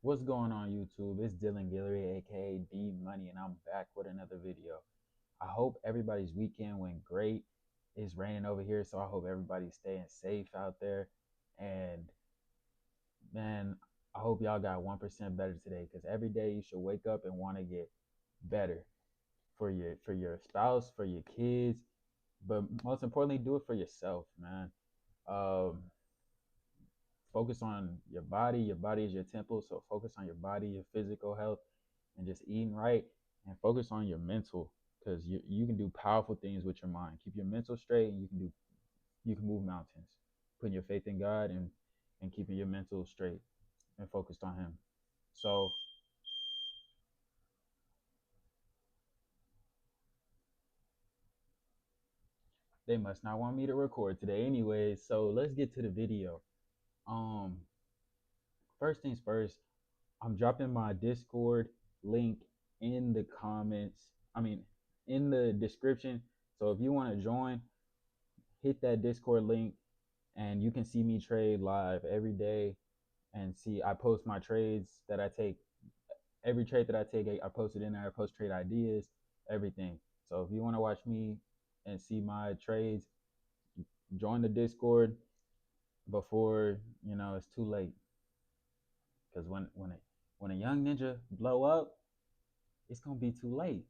What's going on YouTube? It's Dylan Guillory, aka D Money, and I'm back with another video. I hope everybody's weekend went great. It's raining over here, so I hope everybody's staying safe out there. And man, I hope y'all got 1% better today, because every day you should wake up and want to get better for your spouse, for your kids, but most importantly, do it for yourself, man. Um, Focus on your body. Your body is your temple, so focus on your body, your physical health, and just eating right, and focus on your mental, because you can do powerful things with your mind. Keep your mental straight, and you can move mountains. Putting your faith in God and keeping your mental straight and focused on Him. So they must not want me to record today, anyways. So let's get to the video. Um, First things first, I'm dropping my Discord link in the comments. I mean, in the description. So if you want to join, hit that Discord link and you can see me trade live every day and see I post my trades that I take. Every trade that I take, I post it in there. I post trade ideas, everything. So if you want to watch me and see my trades, join the Discord before, it's too late. Because when a young ninja blow up, it's gonna be too late.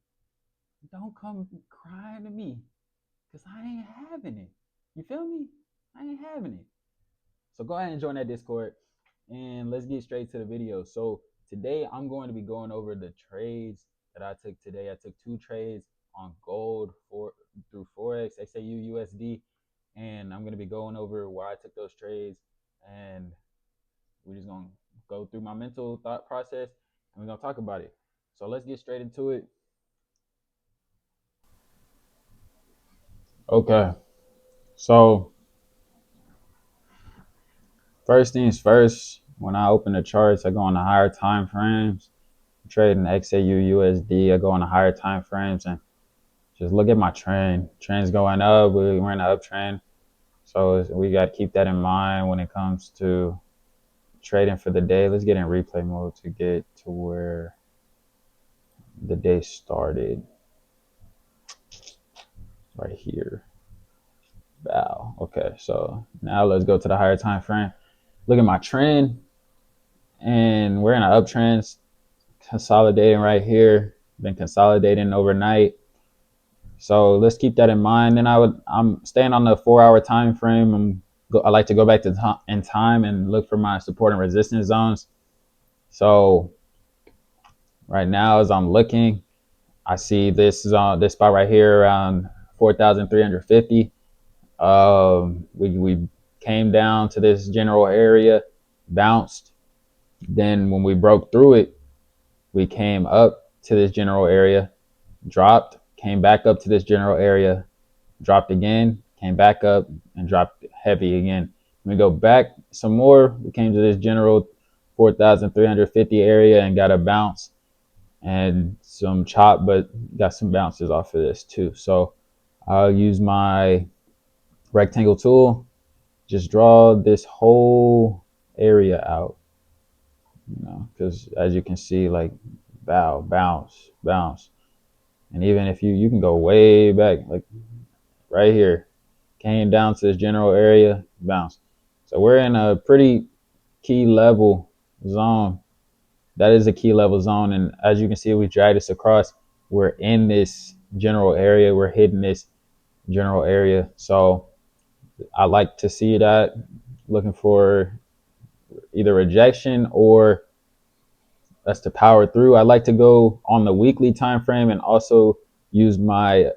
Don't come crying to me, because I ain't having it. You feel me? I ain't having it. So go ahead and join that Discord, and let's get straight to the video. So today I'm going to be going over the trades that I took today. I took 2 trades on gold through Forex, XAUUSD, and I'm going to be going over why I took those trades, and we're just going to go through my mental thought process, and we're going to talk about it. So let's get straight into it. Okay. So first things first, when I open the charts, I go on the higher time frames. I'm trading XAUUSD, I go on the higher time frames and just look at my trend. Trend's going up. We're in an uptrend. So we got to keep that in mind when it comes to trading for the day. Let's get in replay mode to get to where the day started. Right here. Bow. Okay, so now let's go to the higher time frame. Look at my trend, and we're in an uptrend, consolidating right here. Been consolidating overnight. So let's keep that in mind. Then I'm staying on the 4-hour time frame. I like to go back to in time and look for my support and resistance zones. So right now, as I'm looking, I see this spot right here around 4,350. We came down to this general area, bounced. Then when we broke through it, we came up to this general area, dropped, came back up to this general area, dropped again, came back up, and dropped heavy again. When we go back some more, we came to this general 4,350 area and got a bounce and some chop, but got some bounces off of this too. So I'll use my rectangle tool, just draw this whole area out, because as you can see, like bow, bounce, bounce. And even if you can go way back, like right here, came down to this general area, bounce. So we're in a pretty key level zone. That is a key level zone. And as you can see, we drag this across. We're in this general area. We're hitting this general area. So I like to see that, looking for either rejection or us to power through. I like to go on the weekly time frame and also use my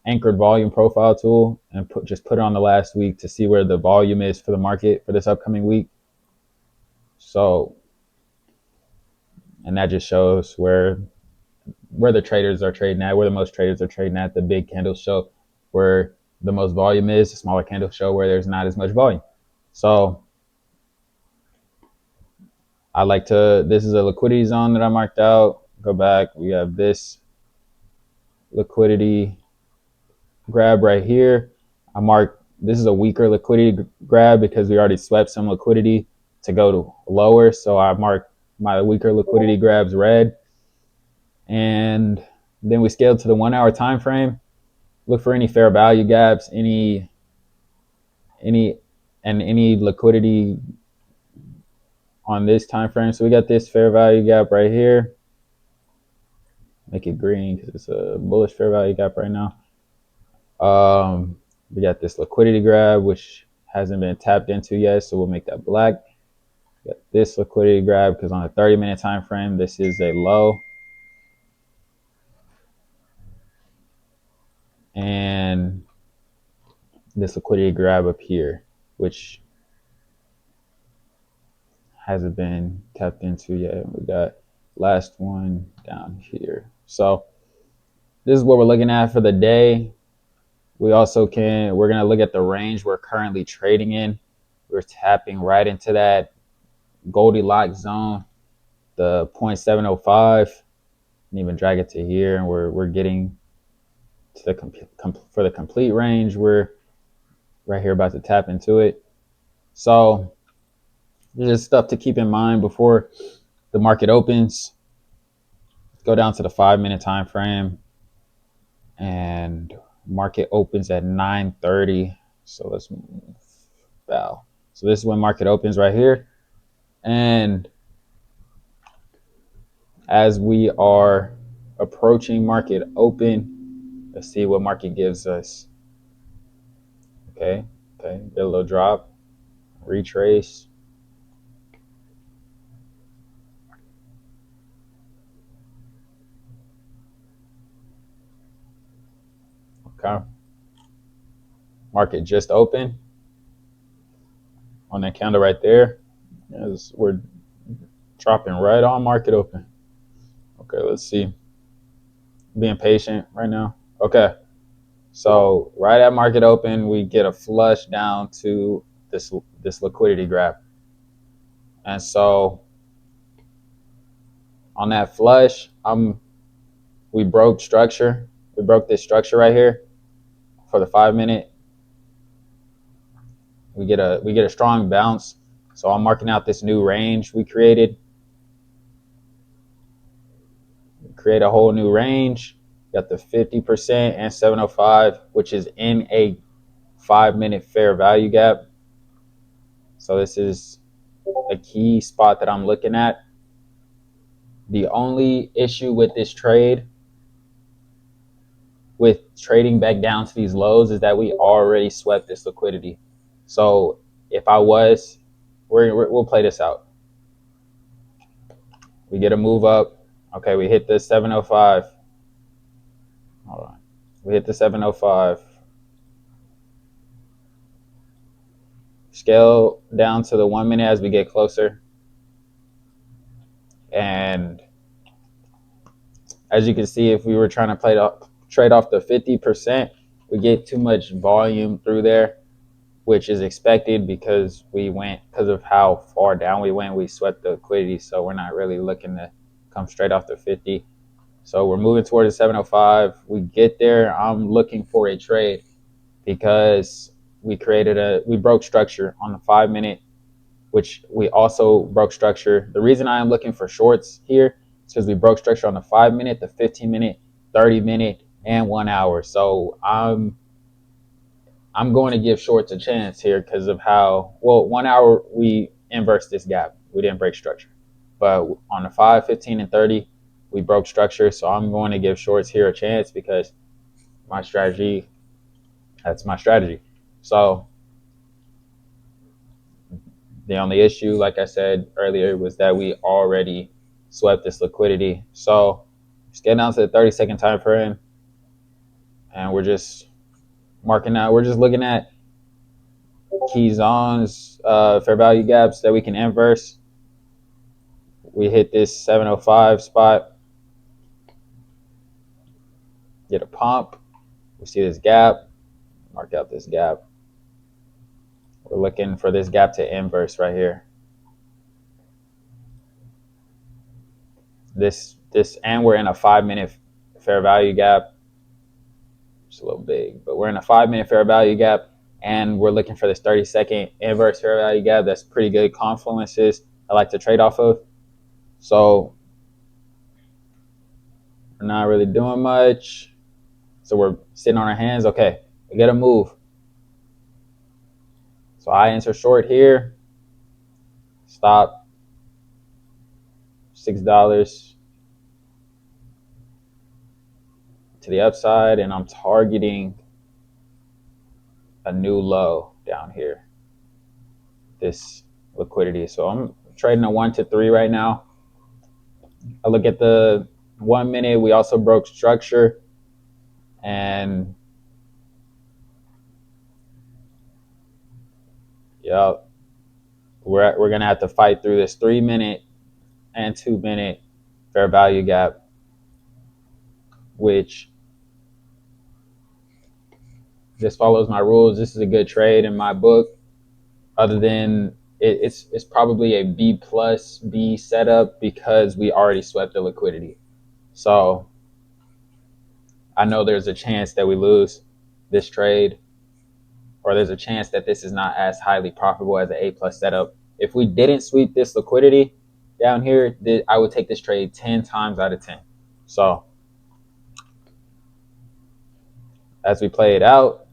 anchored volume profile tool and just put it on the last week to see where the volume is for the market for this upcoming week. So, and that just shows where the traders are trading at, where the most traders are trading at. The big candles show where the most volume is. The smaller candles show where there's not as much volume. So I like to, this is a liquidity zone that I marked out. Go back, we have this liquidity grab right here. I marked, this is a weaker liquidity grab because we already swept some liquidity to go to lower. So I marked My weaker liquidity grabs red. And then we scaled to the 1 hour time frame. Look for any fair value gaps, any liquidity on this time frame. So we got this fair value gap right here. Make it green because it's a bullish fair value gap right now. We got this liquidity grab, which hasn't been tapped into yet, so we'll make that black. We got this liquidity grab because on a 30-minute time frame, this is a low. And this liquidity grab up here, which hasn't been tapped into yet. We got last one down here. So this is what we're looking at for the day. We're going to look at the range we're currently trading in. We're tapping right into that Goldilocks zone, the 0.705, and even drag it to here. And we're getting to for the complete range. We're right here about to tap into it. So there's just stuff to keep in mind before the market opens. Go down to the 5-minute time frame, and market opens at 9:30. So let's move Val. So this is when market opens right here. And as we are approaching market open, let's see what market gives us. Okay, get a little drop, retrace. Okay, market just opened on that candle right there. As we're dropping right on market open. Okay, let's see. Being patient right now. Okay, so right at market open, we get a flush down to this liquidity grab. And so on that flush, we broke structure. We broke this structure right here for the 5-minute. We get a strong bounce. So I'm marking out this new range we created. Create a whole new range. Got the 50% and 705, which is in a 5-minute fair value gap. So this is a key spot that I'm looking at. The only issue with this trade, with trading back down to these lows, is that we already swept this liquidity. So if I was, we'll play this out. We get a move up. Okay, we hit the 705. Hold on. We hit the 705. Scale down to the 1 minute as we get closer. And as you can see, if we were trying to trade off the 50%, we get too much volume through there, which is expected because of how far down we went, we swept the liquidity. So we're not really looking to come straight off the 50. So we're moving towards the 705. We get there. I'm looking for a trade because we broke structure on the 5-minute, which we also broke structure. The reason I am looking for shorts here is because we broke structure on the 5-minute, the 15-minute, 30-minute, and 1 hour. So I'm going to give shorts a chance here because of how, 1 hour we inversed this gap. We didn't break structure. But on the 5, 15, and 30, we broke structure. So I'm going to give shorts here a chance because that's my strategy. So the only issue, like I said earlier, was that we already swept this liquidity. So just getting down to the 30-second time frame, and we're just marking out. We're just looking at key zones, fair value gaps that we can inverse. We hit this 705 spot, get a pump. We see this gap, mark out this gap. We're looking for this gap to inverse right here. And we're in a 5-minute fair value gap. It's a little big, but we're in a 5-minute fair value gap, and we're looking for this 30-second inverse fair value gap. That's pretty good confluences I like to trade off of. So we're not really doing much. So we're sitting on our hands. Okay, we gotta move. So I enter short here. Stop. $6 to the upside, and I'm targeting a new low down here. This liquidity. So I'm trading a 1 to 3 right now. I look at the 1 minute. We also broke structure, and yeah, we're gonna have to fight through this 3 minute and 2 minute fair value gap, which just follows my rules. This is a good trade in my book. Other than it's probably a B plus B setup because we already swept the liquidity. So I know there's a chance that we lose this trade, or there's a chance that this is not as highly profitable as an A plus setup. If we didn't sweep this liquidity down here, I would take this trade 10 times out of 10. So as we play it out,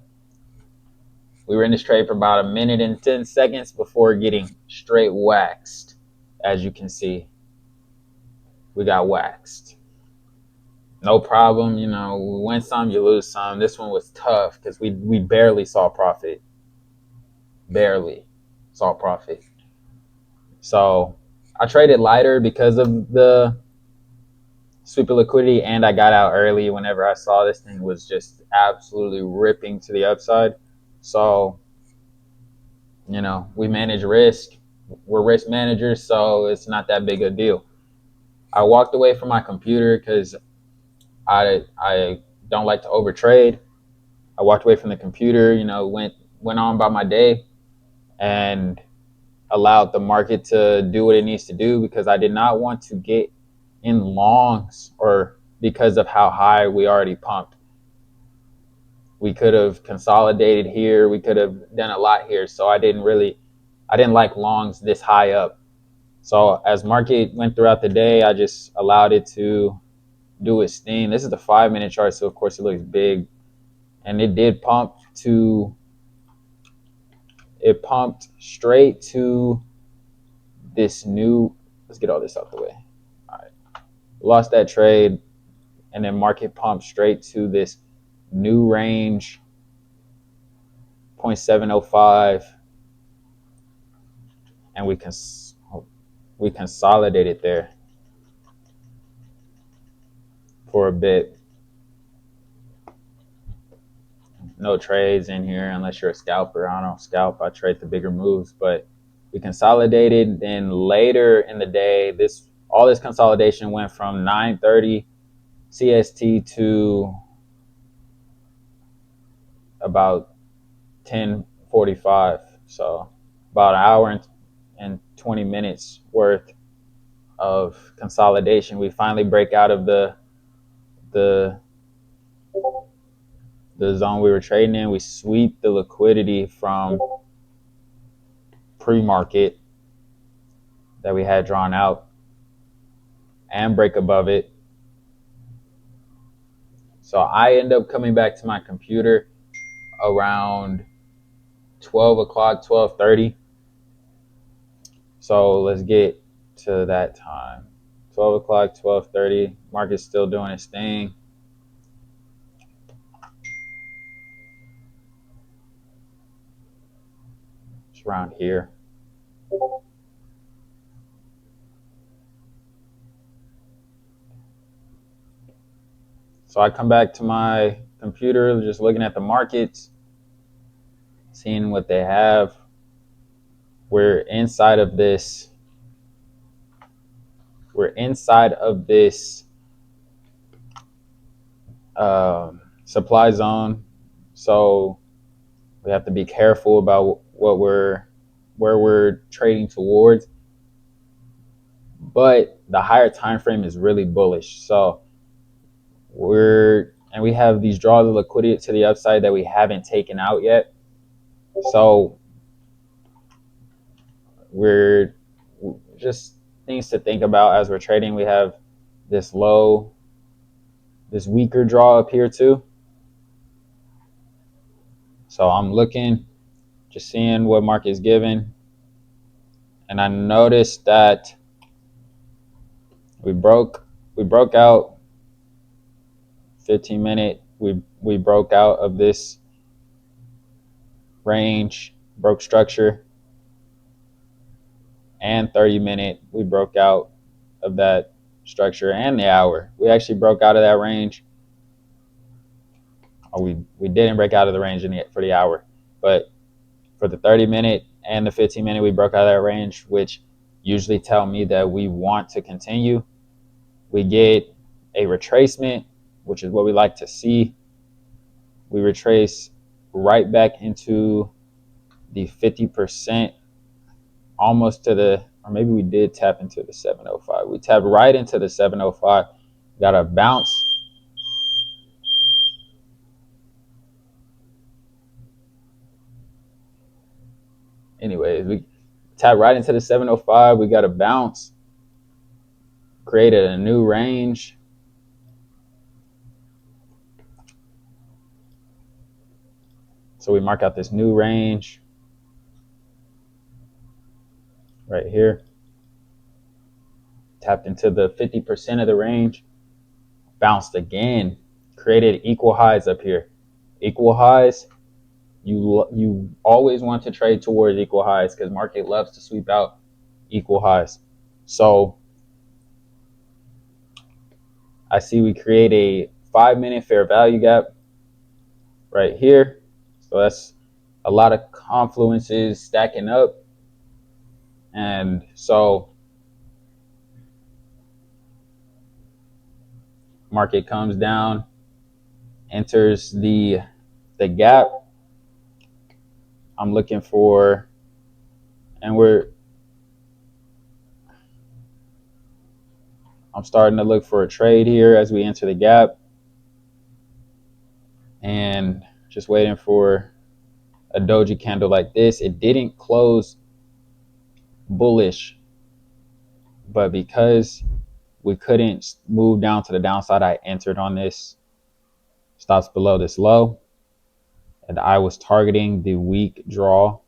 we were in this trade for about 1 minute and 10 seconds before getting straight waxed. As you can see, we got waxed. No problem. You know, we win some, you lose some. This one was tough because we barely saw profit. Barely saw profit. So I traded lighter because of the sweep of liquidity, and I got out early whenever I saw this thing was just absolutely ripping to the upside. So, you know, we manage risk. We're risk managers, so it's not that big a deal. I walked away from my computer because I don't like to overtrade. I walked away from the computer, you know, went on by my day and allowed the market to do what it needs to do because I did not want to get in longs or because of how high we already pumped. We could have consolidated here. We could have done a lot here. So I didn't like longs this high up. So as market went throughout the day, I just allowed it to do its thing. This is the 5 minute chart, so of course it looks big. And it pumped straight to this new, let's get all this out the way. All right. Lost that trade, and then market pumped straight to this new range, 0.705, and we consolidated there for a bit. No trades in here unless you're a scalper. I don't scalp. I trade the bigger moves, but we consolidated. Then later in the day, all this consolidation went from 9:30 CST to about 10:45. So about an hour and 20 minutes worth of consolidation. We finally break out of the zone we were trading in. We sweep the liquidity from pre-market that we had drawn out and break above it. So I end up coming back to my computer around 12 o'clock, 12:30. So let's get to that time. 12 o'clock, 12:30. Market's still doing its thing. It's around here. So I come back to my computer, just looking at the markets, seeing what they have. We're inside of this. Supply zone, so we have to be careful about where we're trading towards. But the higher time frame is really bullish. So we have these draws of liquidity to the upside that we haven't taken out yet. So we're just things to think about as we're trading. We have this low, this weaker draw up here too. So I'm looking, just seeing what market is giving. And I noticed that we broke out 15-minute. We broke out of this range, broke structure, and 30-minute. We broke out of that structure, and the hour. We actually broke out of that range. Or we didn't break out of the range for the hour, but for the 30-minute and the 15-minute, we broke out of that range, which usually tell me that we want to continue. We get a retracement, which is what we like to see. We retrace right back into the 50%, almost to the, or maybe we did tap into the 705. We tapped right into the 705. Got a bounce. Anyways, we tapped right into the 705. We got a bounce. Created a new range. So we mark out this new range right here. Tapped into the 50% of the range. Bounced again. Created equal highs up here. Equal highs. You always want to trade towards equal highs because market loves to sweep out equal highs. So I see we create a 5-minute fair value gap right here. So that's a lot of confluences stacking up. And so market comes down, enters the gap. I'm looking for, and I'm starting to look for a trade here as we enter the gap, and just waiting for a doji candle like this. It didn't close bullish, but because we couldn't move down to the downside, I entered on this. Stops below this low, and I was targeting the weak draw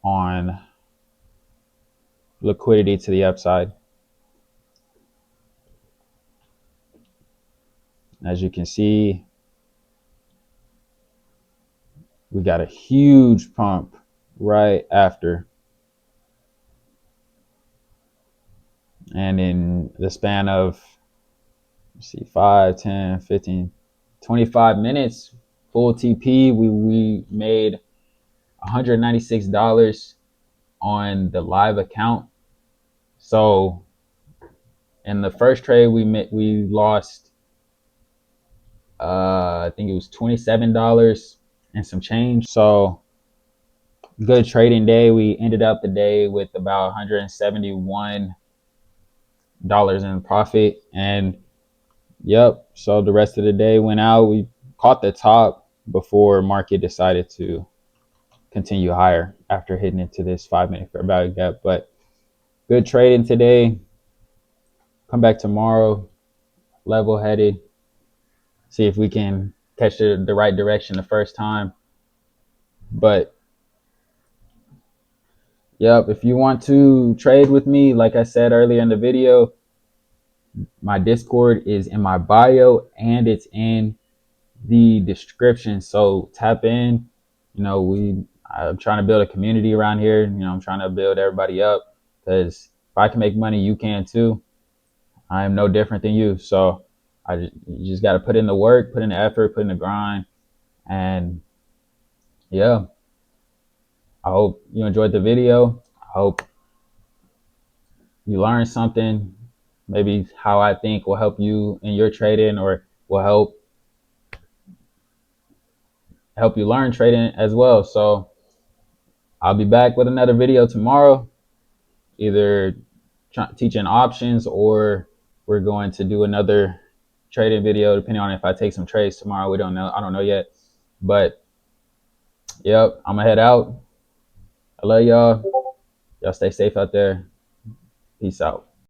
on liquidity to the upside. As you can see, we got a huge pump right after. And in the span of, let's see, 5, 10, 15, 25 minutes, full TP, we made $196 on the live account. So in the first trade, we lost, I think it was $27 and some change. So good trading day. We ended up the day with about $171 in profit. And yep, so the rest of the day went out. We caught the top before market decided to continue higher after hitting into this 5-minute fair value gap. But good trading today. Come back tomorrow, level headed. See if we can catch the right direction the first time. But yep, if you want to trade with me, like I said earlier in the video, my Discord is in my bio and it's in the description. So tap in. You know, I'm trying to build a community around here. You know, I'm trying to build everybody up, because if I can make money, you can too. I am no different than you. So you just got to put in the work, put in the effort, put in the grind. And yeah, I hope you enjoyed the video. I hope you learned something. Maybe how I think will help you in your trading, or will help you learn trading as well. So I'll be back with another video tomorrow, either teaching options, or we're going to do another trading video, depending on if I take some trades tomorrow. We don't know. I don't know yet. But yep, I'm gonna head out. I love y'all. Y'all stay safe out there. Peace out.